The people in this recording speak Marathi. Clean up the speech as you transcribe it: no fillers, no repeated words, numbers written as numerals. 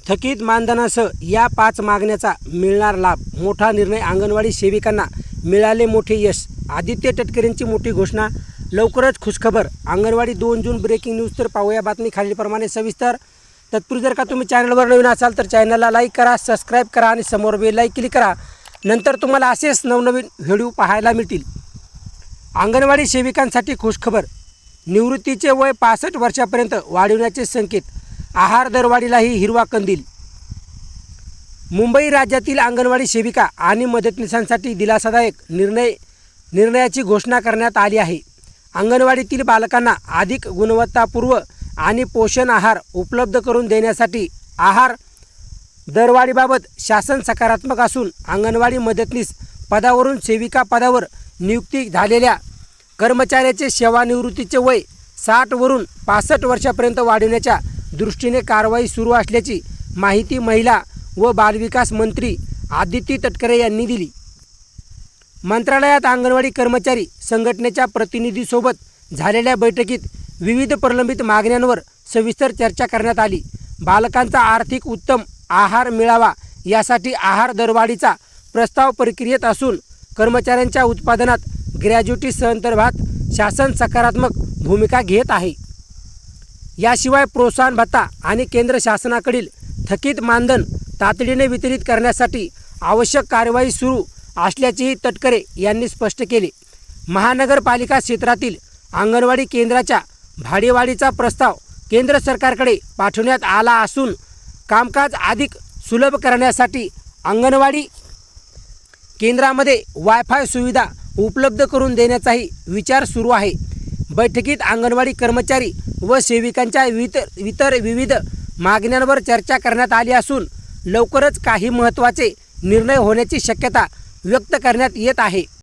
थकीत मानधनासह या 5 मागण्याचा मिळणार लाभ. मोठा निर्णय. अंगणवाडी सेविकांना मिळाले मोठे यश. आदित्य तटकरेंची मोठी घोषणा. लवकरच खुशखबर. अंगणवाडी 2 जून ब्रेकिंग न्यूज. तर पाहूया बातमी खालीलप्रमाणे सविस्तर. तत्पूर्वी जर का तुम्ही चॅनलवर नवीन असाल तर चॅनलला लाईक करा, सबस्क्राईब करा आणि समोर बेल आयकॉन क्लिक करा. नंतर तुम्हाला असेच नवनवीन व्हिडिओ पाहायला मिळतील. अंगणवाडी सेविकांसाठी खुशखबर. निवृत्तीचे वय 65 वर्षापर्यंत वाढवण्याचे संकेत. आहार दरवाढीलाही हिरवा कंदील. मुंबई राज्यातील अंगणवाडी सेविका आणि मदतनीसांसाठी दिलासादायक निर्णयाची घोषणा करण्यात आली आहे. अंगणवाडीतील बालकांना अधिक गुणवत्तापूर्ण आणि पोषण आहार उपलब्ध करून देण्यासाठी आहार दरवाढीबाबत शासन सकारात्मक असून अंगणवाडी मदतनीस पदावरून सेविका पदावर नियुक्ती झालेल्या कर्मचाऱ्याचे सेवानिवृत्तीचे वय 60 वरून 65 वर्षापर्यंत वाढवण्याच्या दृष्टीने कारवाई सुरू असल्याची माहिती महिला व बालविकास मंत्री आदिती तटकरे यांनी दिली. मंत्रालयात अंगणवाडी कर्मचारी संघटनेच्या प्रतिनिधीसोबत झालेल्या बैठकीत विविध प्रलंबित मागण्यांवर सविस्तर चर्चा करण्यात आली. बालकांचा आर्थिक उत्तम आहार मिळावा यासाठी आहार दरवाढीचा प्रस्ताव प्रक्रियेत असून कर्मचाऱ्यांच्या उत्पादनात ग्रॅज्युटी संदर्भात शासन सकारात्मक भूमिका घेत आहे. याशिवाय प्रोत्साहन भत्ता आणि केंद्र शासनाकडील थकीत मानधन तातडीने वितरित करण्यासाठी आवश्यक कार्यवाही सुरू असल्याचेही तटकरे यांनी स्पष्ट केले. महानगरपालिका क्षेत्रातील अंगणवाडी केंद्राच्या भाडेवाढीचा प्रस्ताव केंद्र सरकारकडे पाठवण्यात आला असून कामकाज अधिक सुलभ करण्यासाठी अंगणवाडी केंद्रामध्ये वायफाय सुविधा उपलब्ध करून देण्याचाही विचार सुरू आहे. बैठकीत अंगणवाडी कर्मचारी व सेविकांच्या विविध मागण्यांवर चर्चा करण्यात आली असून लवकरच काही महत्त्वाचे निर्णय होण्याची शक्यता व्यक्त करण्यात येत आहे.